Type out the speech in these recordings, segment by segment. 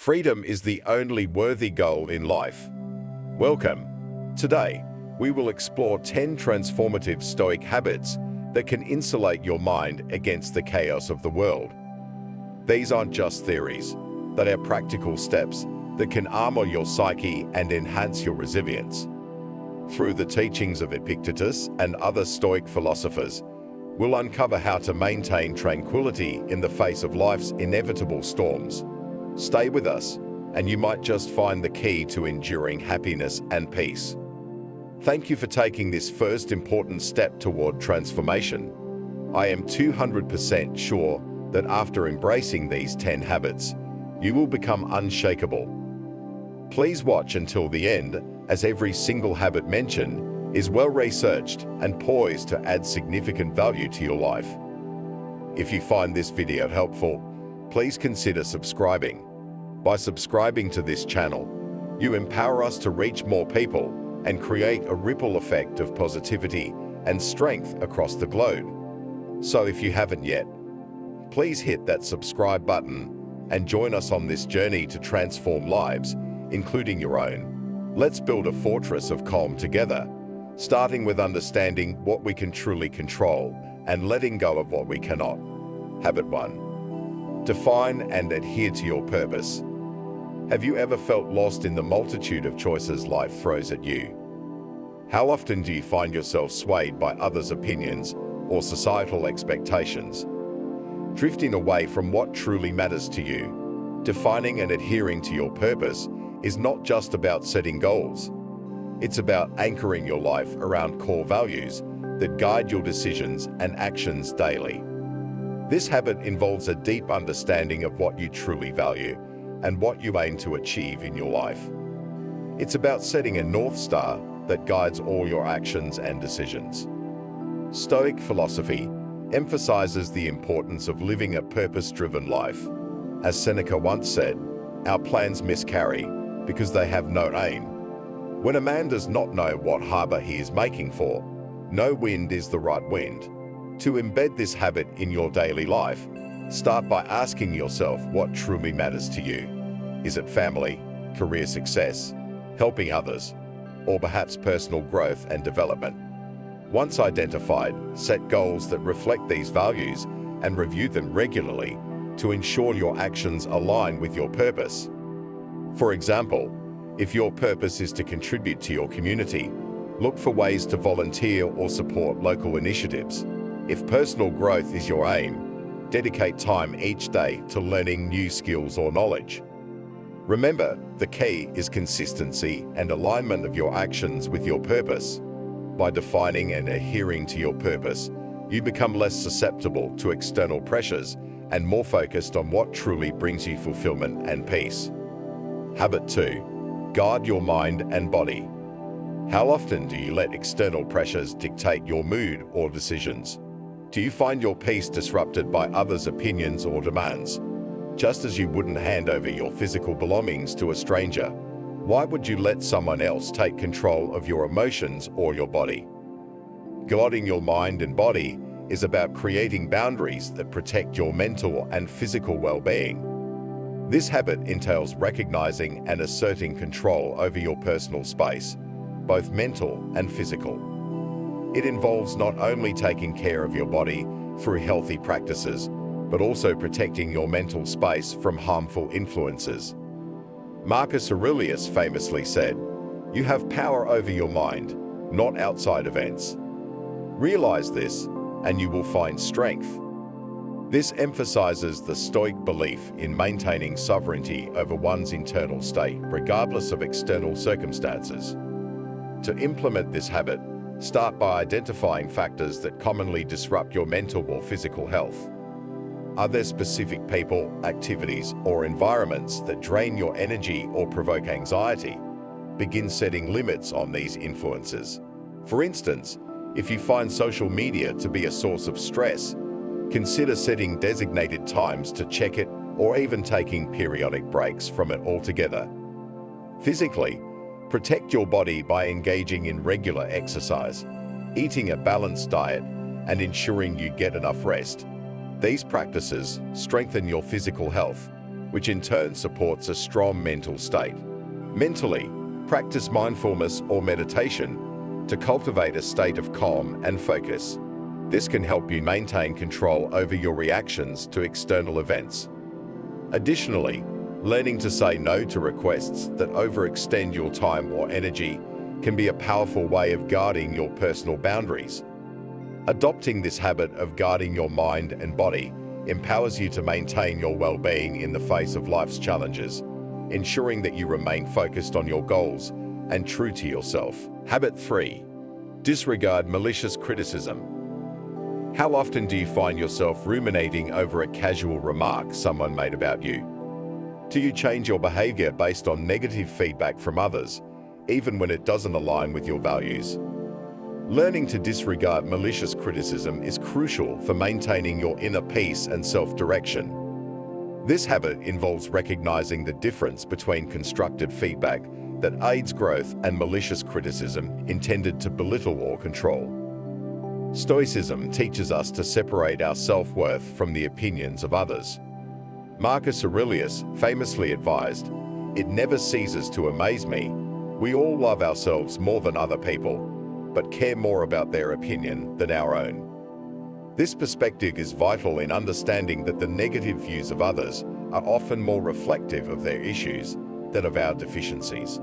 Freedom is the only worthy goal in life. Welcome. Today, we will explore 10 transformative Stoic habits that can insulate your mind against the chaos of the world. These aren't just theories, they are practical steps that can armor your psyche and enhance your resilience. Through the teachings of Epictetus and other Stoic philosophers, we'll uncover how to maintain tranquility in the face of life's inevitable storms. Stay with us, and you might just find the key to enduring happiness and peace. Thank you for taking this first important step toward transformation. I am 200% sure that after embracing these 10 habits, you will become unshakable. Please watch until the end, as every single habit mentioned is well-researched and poised to add significant value to your life. If you find this video helpful, please consider subscribing. By subscribing to this channel, you empower us to reach more people and create a ripple effect of positivity and strength across the globe. So if you haven't yet, please hit that subscribe button and join us on this journey to transform lives, including your own. Let's build a fortress of calm together, starting with understanding what we can truly control and letting go of what we cannot. Habit 1. Define and adhere to your purpose. Have you ever felt lost in the multitude of choices life throws at you? How often do you find yourself swayed by others' opinions or societal expectations, drifting away from what truly matters to you? Defining and adhering to your purpose is not just about setting goals. It's about anchoring your life around core values that guide your decisions and actions daily. This habit involves a deep understanding of what you truly value and what you aim to achieve in your life. It's about setting a North Star that guides all your actions and decisions. Stoic philosophy emphasizes the importance of living a purpose-driven life. As Seneca once said, our plans miscarry because they have no aim. When a man does not know what harbor he is making for, no wind is the right wind. To embed this habit in your daily life, start by asking yourself what truly matters to you. Is it family, career success, helping others, or perhaps personal growth and development? Once identified, set goals that reflect these values and review them regularly to ensure your actions align with your purpose. For example, if your purpose is to contribute to your community, look for ways to volunteer or support local initiatives. If personal growth is your aim, dedicate time each day to learning new skills or knowledge. Remember, the key is consistency and alignment of your actions with your purpose. By defining and adhering to your purpose, you become less susceptible to external pressures and more focused on what truly brings you fulfillment and peace. Habit 2. Guard your mind and body. How often do you let external pressures dictate your mood or decisions? Do you find your peace disrupted by others' opinions or demands? Just as you wouldn't hand over your physical belongings to a stranger, why would you let someone else take control of your emotions or your body? Guarding your mind and body is about creating boundaries that protect your mental and physical well-being. This habit entails recognizing and asserting control over your personal space, both mental and physical. It involves not only taking care of your body through healthy practices, but also protecting your mental space from harmful influences. Marcus Aurelius famously said, "You have power over your mind, not outside events." Realize this, and you will find strength. This emphasizes the Stoic belief in maintaining sovereignty over one's internal state, regardless of external circumstances. To implement this habit, start by identifying factors that commonly disrupt your mental or physical health. Are there specific people, activities, or environments that drain your energy or provoke anxiety? Begin setting limits on these influences. For instance, if you find social media to be a source of stress, consider setting designated times to check it or even taking periodic breaks from it altogether. Physically, protect your body by engaging in regular exercise, eating a balanced diet, and ensuring you get enough rest. These practices strengthen your physical health, which in turn supports a strong mental state. Mentally, practice mindfulness or meditation to cultivate a state of calm and focus. This can help you maintain control over your reactions to external events. Additionally, learning to say no to requests that overextend your time or energy can be a powerful way of guarding your personal boundaries. Adopting this habit of guarding your mind and body empowers you to maintain your well-being in the face of life's challenges, ensuring that you remain focused on your goals and true to yourself. Habit 3. Disregard malicious criticism. How often do you find yourself ruminating over a casual remark someone made about you? Do you change your behavior based on negative feedback from others, even when it doesn't align with your values? Learning to disregard malicious criticism is crucial for maintaining your inner peace and self-direction. This habit involves recognizing the difference between constructive feedback that aids growth and malicious criticism intended to belittle or control. Stoicism teaches us to separate our self-worth from the opinions of others. Marcus Aurelius famously advised, "It never ceases to amaze me. We all love ourselves more than other people, but care more about their opinion than our own." This perspective is vital in understanding that the negative views of others are often more reflective of their issues than of our deficiencies.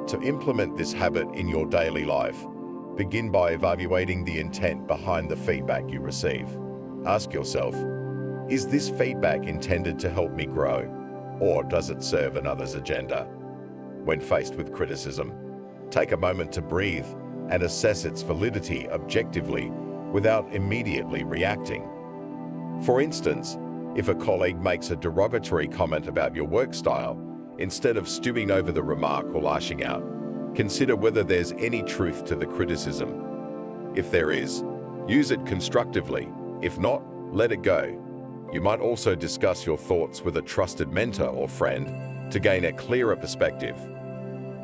To implement this habit in your daily life, begin by evaluating the intent behind the feedback you receive. Ask yourself, is this feedback intended to help me grow, or does it serve another's agenda? When faced with criticism, take a moment to breathe and assess its validity objectively without immediately reacting. For instance, if a colleague makes a derogatory comment about your work style, instead of stewing over the remark or lashing out, consider whether there's any truth to the criticism. If there is, use it constructively. If not, let it go. You might also discuss your thoughts with a trusted mentor or friend to gain a clearer perspective.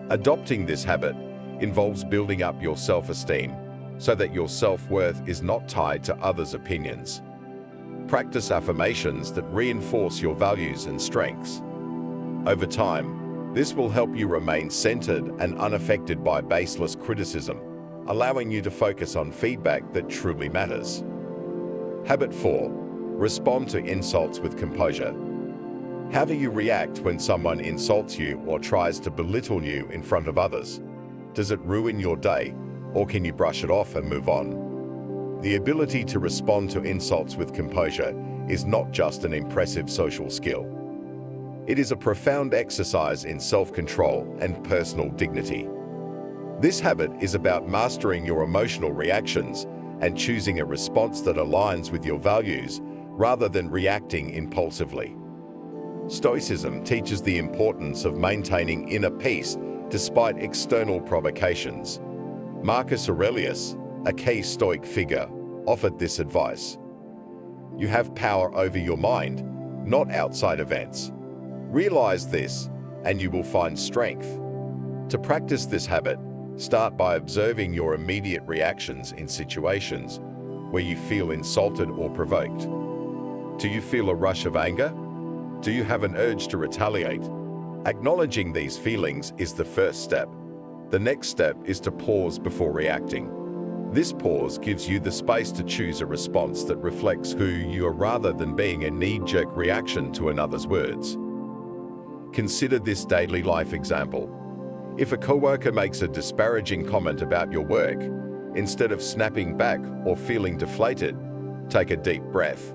Adopting this habit involves building up your self-esteem so that your self-worth is not tied to others' opinions. Practice affirmations that reinforce your values and strengths. Over time, this will help you remain centered and unaffected by baseless criticism, allowing you to focus on feedback that truly matters. Habit 4. Respond to insults with composure. How do you react when someone insults you or tries to belittle you in front of others? Does it ruin your day, or can you brush it off and move on? The ability to respond to insults with composure is not just an impressive social skill. It is a profound exercise in self-control and personal dignity. This habit is about mastering your emotional reactions and choosing a response that aligns with your values rather than reacting impulsively. Stoicism teaches the importance of maintaining inner peace despite external provocations. Marcus Aurelius, a key Stoic figure, offered this advice. You have power over your mind, not outside events. Realize this, and you will find strength. To practice this habit, start by observing your immediate reactions in situations where you feel insulted or provoked. Do you feel a rush of anger? Do you have an urge to retaliate? Acknowledging these feelings is the first step. The next step is to pause before reacting. This pause gives you the space to choose a response that reflects who you are rather than being a knee-jerk reaction to another's words. Consider this daily life example. If a coworker makes a disparaging comment about your work, instead of snapping back or feeling deflated, take a deep breath.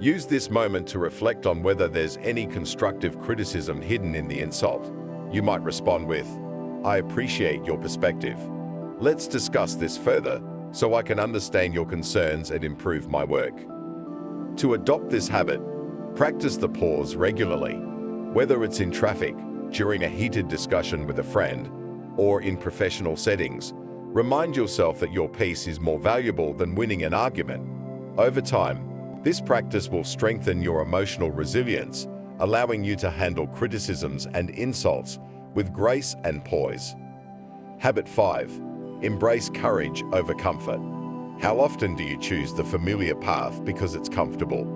Use this moment to reflect on whether there's any constructive criticism hidden in the insult. You might respond with, "I appreciate your perspective. Let's discuss this further so I can understand your concerns and improve my work." To adopt this habit, practice the pause regularly, whether it's in traffic, during a heated discussion with a friend, or in professional settings. Remind yourself that your peace is more valuable than winning an argument. Over time, this practice will strengthen your emotional resilience, allowing you to handle criticisms and insults with grace and poise. Habit 5. Embrace courage over comfort. How often do you choose the familiar path because it's comfortable,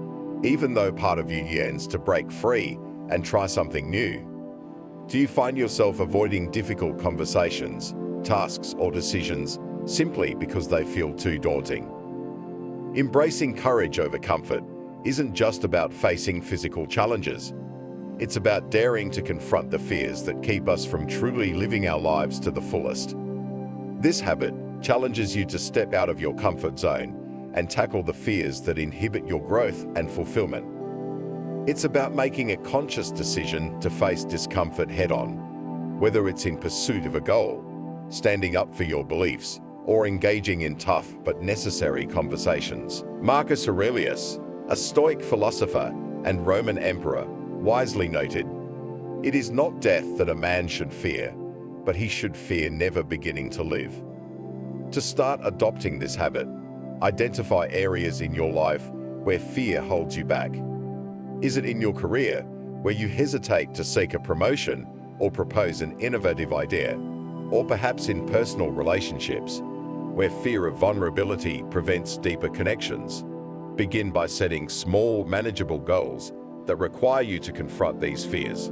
even though part of you yearns to break free and try something new? Do you find yourself avoiding difficult conversations, tasks, or decisions simply because they feel too daunting? Embracing courage over comfort isn't just about facing physical challenges. It's about daring to confront the fears that keep us from truly living our lives to the fullest. This habit challenges you to step out of your comfort zone and tackle the fears that inhibit your growth and fulfillment. It's about making a conscious decision to face discomfort head-on, whether it's in pursuit of a goal, standing up for your beliefs, or engaging in tough but necessary conversations. Marcus Aurelius, a Stoic philosopher and Roman emperor, wisely noted, "It is not death that a man should fear, but he should fear never beginning to live." To start adopting this habit, identify areas in your life where fear holds you back. Is it in your career, where you hesitate to seek a promotion or propose an innovative idea? Or perhaps in personal relationships, where fear of vulnerability prevents deeper connections? Begin by setting small, manageable goals that require you to confront these fears.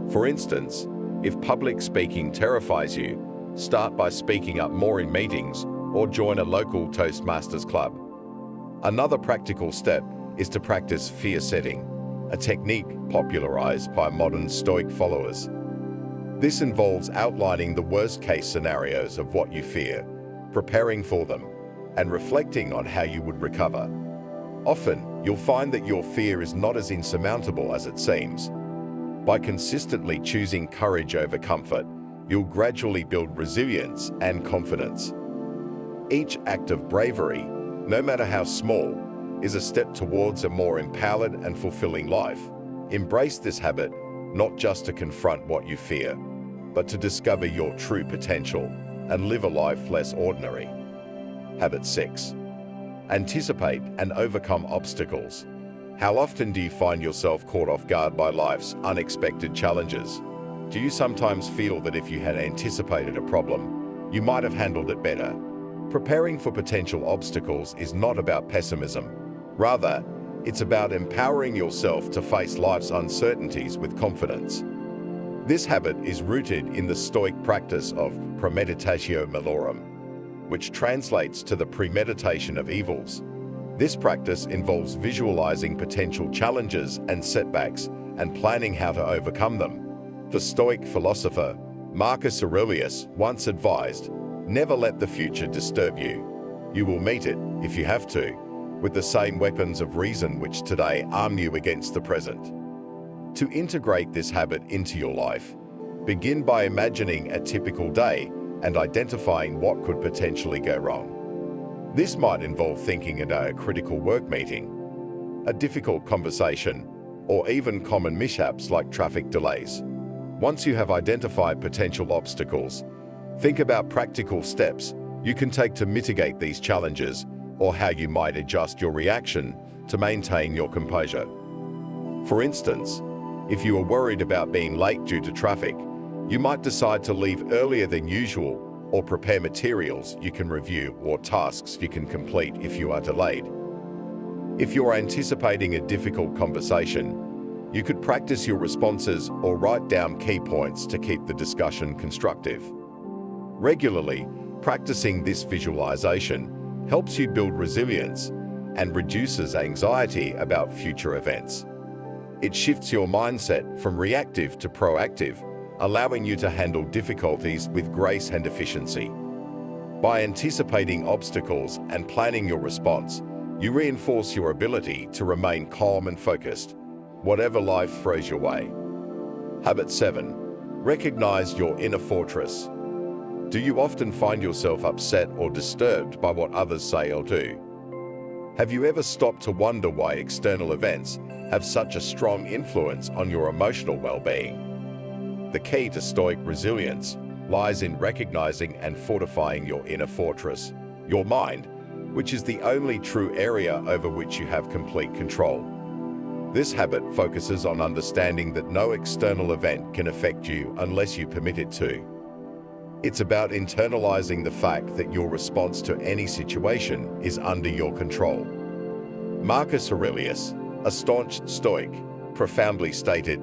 For instance, if public speaking terrifies you, start by speaking up more in meetings or join a local Toastmasters club. Another practical step is to practice fear setting, a technique popularized by modern Stoic followers. This involves outlining the worst-case scenarios of what you fear, preparing for them, and reflecting on how you would recover. Often, you'll find that your fear is not as insurmountable as it seems. By consistently choosing courage over comfort, you'll gradually build resilience and confidence. Each act of bravery, no matter how small, is a step towards a more empowered and fulfilling life. Embrace this habit, not just to confront what you fear, but to discover your true potential and live a life less ordinary. Habit 6. Anticipate and overcome obstacles. How often do you find yourself caught off guard by life's unexpected challenges? Do you sometimes feel that if you had anticipated a problem, you might have handled it better? Preparing for potential obstacles is not about pessimism. Rather, it's about empowering yourself to face life's uncertainties with confidence. This habit is rooted in the Stoic practice of premeditatio malorum, which translates to the premeditation of evils. This practice involves visualizing potential challenges and setbacks and planning how to overcome them. The Stoic philosopher Marcus Aurelius once advised, "Never let the future disturb you. You will meet it, if you have to, with the same weapons of reason which today arm you against the present." To integrate this habit into your life, begin by imagining a typical day and identifying what could potentially go wrong. This might involve thinking about a critical work meeting, a difficult conversation, or even common mishaps like traffic delays. Once you have identified potential obstacles, think about practical steps you can take to mitigate these challenges or how you might adjust your reaction to maintain your composure. For instance, if you are worried about being late due to traffic, you might decide to leave earlier than usual or prepare materials you can review or tasks you can complete if you are delayed. If you're anticipating a difficult conversation, you could practice your responses or write down key points to keep the discussion constructive. Regularly, practicing this visualization helps you build resilience and reduces anxiety about future events. It shifts your mindset from reactive to proactive, allowing you to handle difficulties with grace and efficiency. By anticipating obstacles and planning your response, you reinforce your ability to remain calm and focused, whatever life throws your way. Habit 7. Recognize your inner fortress. Do you often find yourself upset or disturbed by what others say or do? Have you ever stopped to wonder why external events have such a strong influence on your emotional well-being? The key to Stoic resilience lies in recognizing and fortifying your inner fortress, your mind, which is the only true area over which you have complete control. This habit focuses on understanding that no external event can affect you unless you permit it to. It's about internalizing the fact that your response to any situation is under your control. Marcus Aurelius, a staunch Stoic, profoundly stated,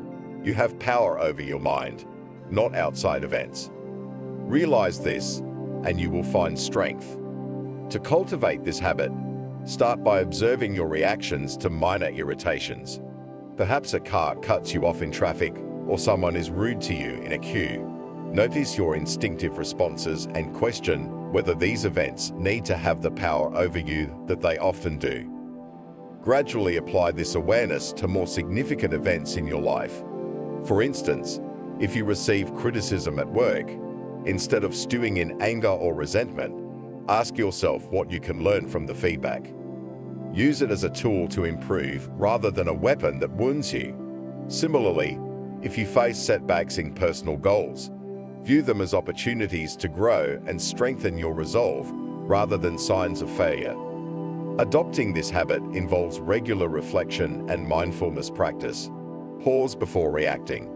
You have power over your mind, not outside events. Realize this, and you will find strength. To cultivate this habit, start by observing your reactions to minor irritations. Perhaps a car cuts you off in traffic, or someone is rude to you in a queue. Notice your instinctive responses and question whether these events need to have the power over you that they often do. Gradually apply this awareness to more significant events in your life. For instance, if you receive criticism at work, instead of stewing in anger or resentment, ask yourself what you can learn from the feedback. Use it as a tool to improve rather than a weapon that wounds you. Similarly, if you face setbacks in personal goals, view them as opportunities to grow and strengthen your resolve rather than signs of failure. Adopting this habit involves regular reflection and mindfulness practice. Pause before reacting.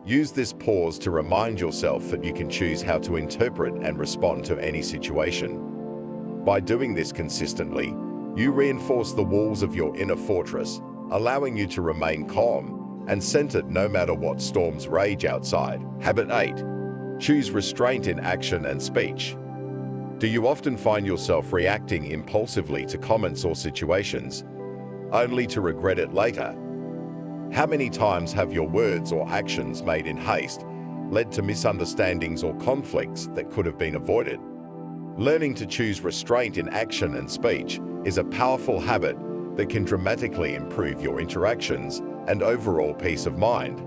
Use this pause to remind yourself that you can choose how to interpret and respond to any situation. By doing this consistently, you reinforce the walls of your inner fortress, allowing you to remain calm and centered no matter what storms rage outside. Habit 8. Choose restraint in action and speech. Do you often find yourself reacting impulsively to comments or situations, only to regret it later? How many times have your words or actions made in haste led to misunderstandings or conflicts that could have been avoided? Learning to choose restraint in action and speech is a powerful habit that can dramatically improve your interactions and overall peace of mind.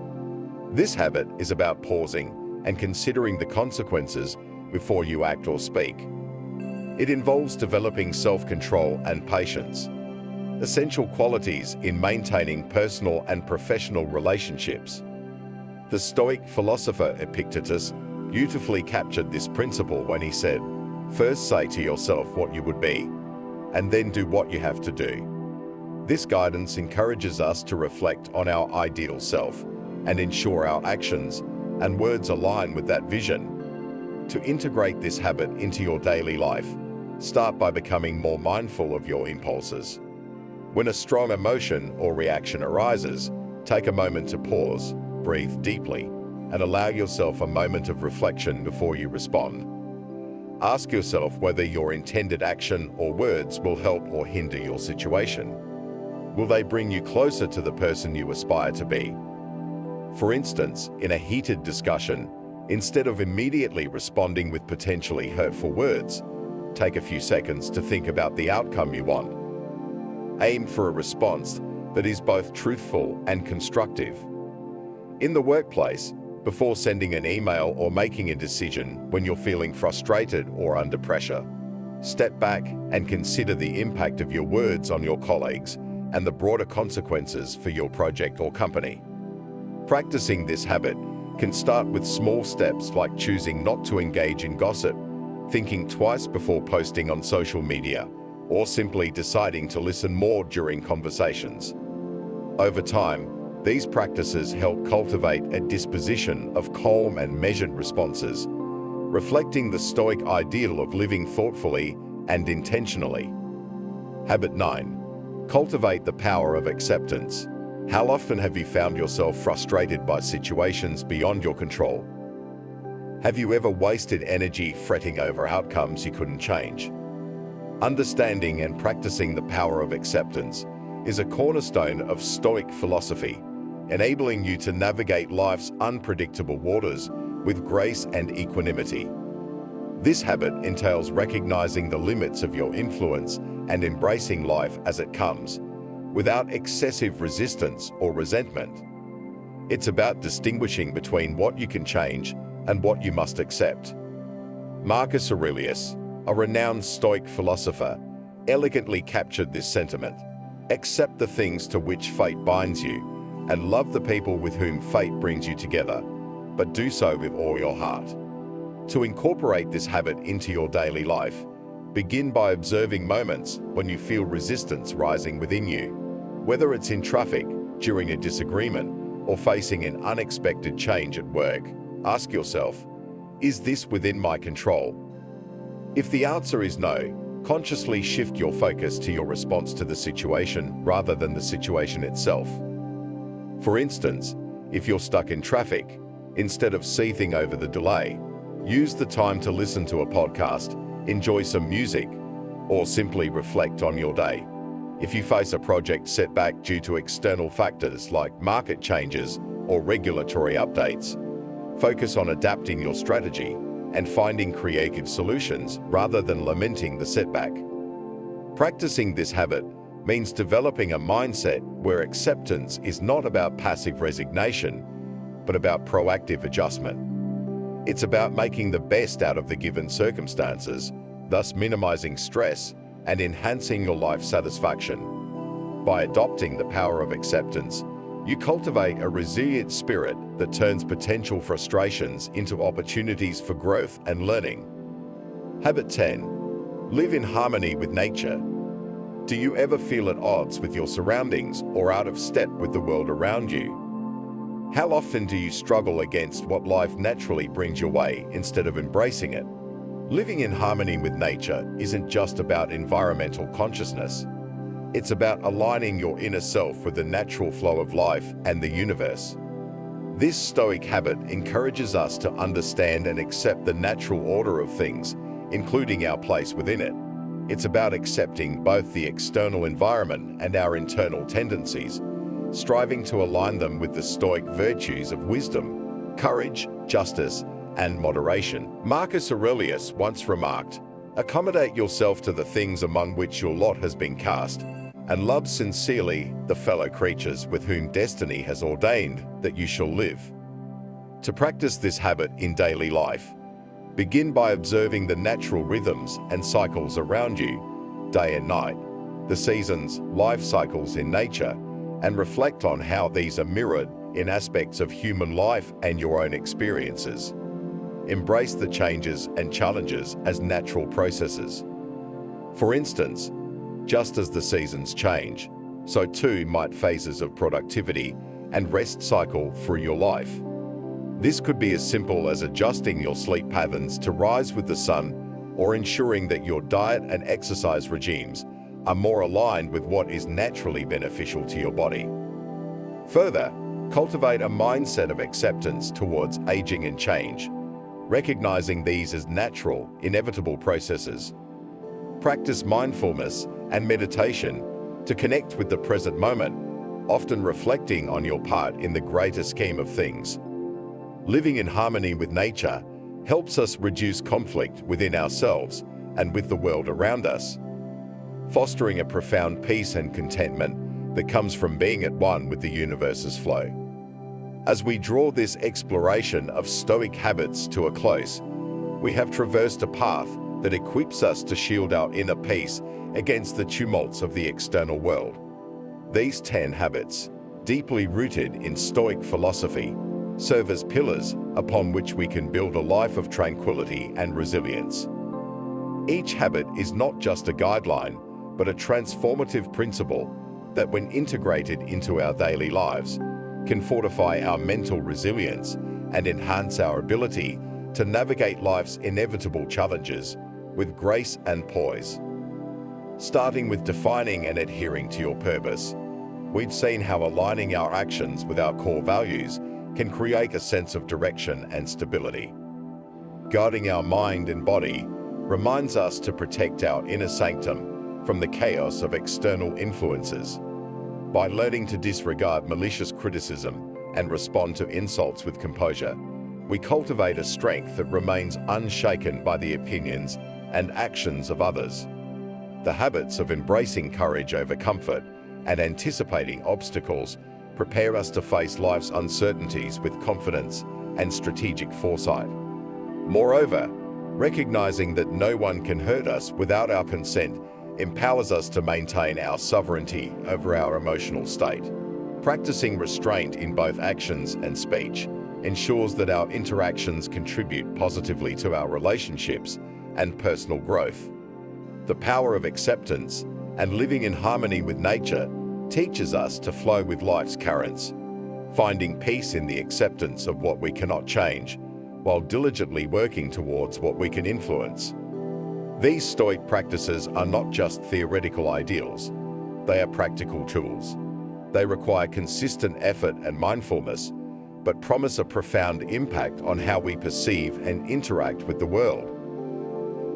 This habit is about pausing and considering the consequences before you act or speak. It involves developing self-control and patience, essential qualities in maintaining personal and professional relationships. The Stoic philosopher Epictetus beautifully captured this principle when he said, "First say to yourself what you would be, and then do what you have to do." This guidance encourages us to reflect on our ideal self and ensure our actions and words align with that vision. To integrate this habit into your daily life, start by becoming more mindful of your impulses. When a strong emotion or reaction arises, take a moment to pause, breathe deeply, and allow yourself a moment of reflection before you respond. Ask yourself whether your intended action or words will help or hinder your situation. Will they bring you closer to the person you aspire to be? For instance, in a heated discussion, instead of immediately responding with potentially hurtful words, take a few seconds to think about the outcome you want. Aim for a response that is both truthful and constructive. In the workplace, before sending an email or making a decision when you're feeling frustrated or under pressure, step back and consider the impact of your words on your colleagues and the broader consequences for your project or company. Practicing this habit can start with small steps like choosing not to engage in gossip, thinking twice before posting on social media, or simply deciding to listen more during conversations. Over time, these practices help cultivate a disposition of calm and measured responses, reflecting the Stoic ideal of living thoughtfully and intentionally. Habit 9. Cultivate the power of acceptance. How often have you found yourself frustrated by situations beyond your control? Have you ever wasted energy fretting over outcomes you couldn't change? Understanding and practicing the power of acceptance is a cornerstone of Stoic philosophy, enabling you to navigate life's unpredictable waters with grace and equanimity. This habit entails recognizing the limits of your influence and embracing life as it comes, without excessive resistance or resentment. It's about distinguishing between what you can change and what you must accept. Marcus Aurelius, a renowned Stoic philosopher, elegantly captured this sentiment. Accept the things to which fate binds you, and love the people with whom fate brings you together, but do so with all your heart. To incorporate this habit into your daily life, begin by observing moments when you feel resistance rising within you. Whether it's in traffic, during a disagreement, or facing an unexpected change at work, ask yourself, is this within my control? If the answer is no, consciously shift your focus to your response to the situation rather than the situation itself. For instance, If you're stuck in traffic, instead of seething over the delay, use the time to listen to a podcast, enjoy some music, or simply reflect on your day. If you face a project setback due to external factors like market changes or regulatory updates, focus on adapting your strategy and finding creative solutions rather than lamenting the setback. Practicing this habit means developing a mindset where acceptance is not about passive resignation, but about proactive adjustment. It's about making the best out of the given circumstances, thus minimizing stress and enhancing your life satisfaction. By adopting the power of acceptance, you cultivate a resilient spirit that turns potential frustrations into opportunities for growth and learning. Habit 10. Live in harmony with nature. Do you ever feel at odds with your surroundings or out of step with the world around you? How often do you struggle against what life naturally brings your way instead of embracing it? Living in harmony with nature isn't just about environmental consciousness. It's about aligning your inner self with the natural flow of life and the universe. This Stoic habit encourages us to understand and accept the natural order of things, including our place within it. It's about accepting both the external environment and our internal tendencies, striving to align them with the Stoic virtues of wisdom, courage, justice, and moderation. Marcus Aurelius once remarked, "Accommodate yourself to the things among which your lot has been cast, and love sincerely the fellow creatures with whom destiny has ordained that you shall live." To practice this habit in daily life, begin by observing the natural rhythms and cycles around you, day and night, the seasons, life cycles in nature, and reflect on how these are mirrored in aspects of human life and your own experiences. Embrace the changes and challenges as natural processes. For instance, just as the seasons change, so too might phases of productivity and rest cycle through your life. This could be as simple as adjusting your sleep patterns to rise with the sun, or ensuring that your diet and exercise regimes are more aligned with what is naturally beneficial to your body. Further, cultivate a mindset of acceptance towards aging and change, recognizing these as natural, inevitable processes. Practice mindfulness and meditation to connect with the present moment, often reflecting on your part in the greater scheme of things. Living in harmony with nature helps us reduce conflict within ourselves and with the world around us, fostering a profound peace and contentment that comes from being at one with the universe's flow. As we draw this exploration of Stoic habits to a close, we have traversed a path that equips us to shield our inner peace against the tumults of the external world. These 10 habits, deeply rooted in Stoic philosophy, serve as pillars upon which we can build a life of tranquility and resilience. Each habit is not just a guideline, but a transformative principle that, when integrated into our daily lives, can fortify our mental resilience and enhance our ability to navigate life's inevitable challenges with grace and poise. Starting with defining and adhering to your purpose, we've seen how aligning our actions with our core values can create a sense of direction and stability. Guarding our mind and body reminds us to protect our inner sanctum from the chaos of external influences. By learning to disregard malicious criticism and respond to insults with composure, we cultivate a strength that remains unshaken by the opinions and actions of others. The habits of embracing courage over comfort and anticipating obstacles prepare us to face life's uncertainties with confidence and strategic foresight. Moreover, recognizing that no one can hurt us without our consent empowers us to maintain our sovereignty over our emotional state. Practicing restraint in both actions and speech ensures that our interactions contribute positively to our relationships and personal growth. The power of acceptance and living in harmony with nature teaches us to flow with life's currents, finding peace in the acceptance of what we cannot change, while diligently working towards what we can influence. These Stoic practices are not just theoretical ideals, they are practical tools. They require consistent effort and mindfulness, but promise a profound impact on how we perceive and interact with the world.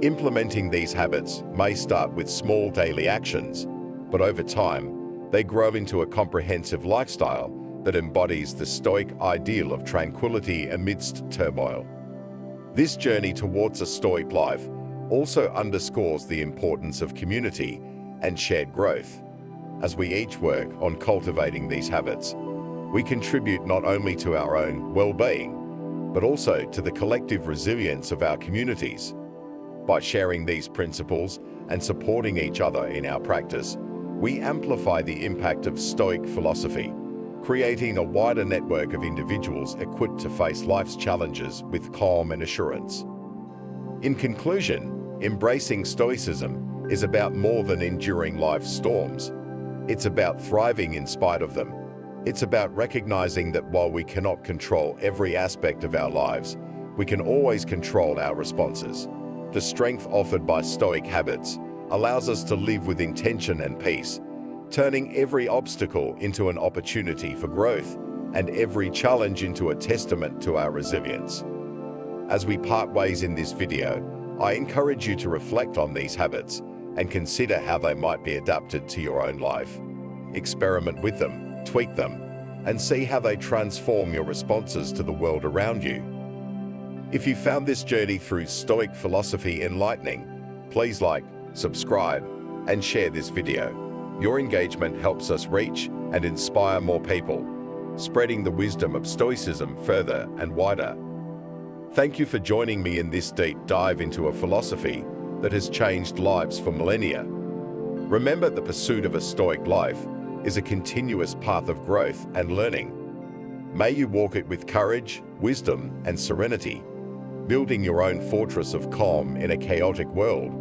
Implementing these habits may start with small daily actions, but over time, they grow into a comprehensive lifestyle that embodies the Stoic ideal of tranquility amidst turmoil. This journey towards a Stoic life also underscores the importance of community and shared growth. As we each work on cultivating these habits, we contribute not only to our own well-being, but also to the collective resilience of our communities. By sharing these principles and supporting each other in our practice, we amplify the impact of Stoic philosophy, creating a wider network of individuals equipped to face life's challenges with calm and assurance. In conclusion, embracing Stoicism is about more than enduring life's storms. It's about thriving in spite of them. It's about recognizing that while we cannot control every aspect of our lives, we can always control our responses. The strength offered by Stoic habits allows us to live with intention and peace, turning every obstacle into an opportunity for growth and every challenge into a testament to our resilience. As we part ways in this video, I encourage you to reflect on these habits and consider how they might be adapted to your own life. Experiment with them, tweak them, and see how they transform your responses to the world around you. If you found this journey through Stoic philosophy enlightening, please like, subscribe, and share this video. Your engagement helps us reach and inspire more people, spreading the wisdom of Stoicism further and wider. Thank you for joining me in this deep dive into a philosophy that has changed lives for millennia. Remember, the pursuit of a Stoic life is a continuous path of growth and learning. May you walk it with courage, wisdom, and serenity, building your own fortress of calm in a chaotic world.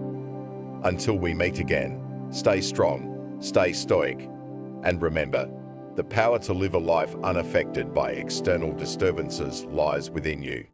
Until we meet again, stay strong, stay stoic, and remember, the power to live a life unaffected by external disturbances lies within you.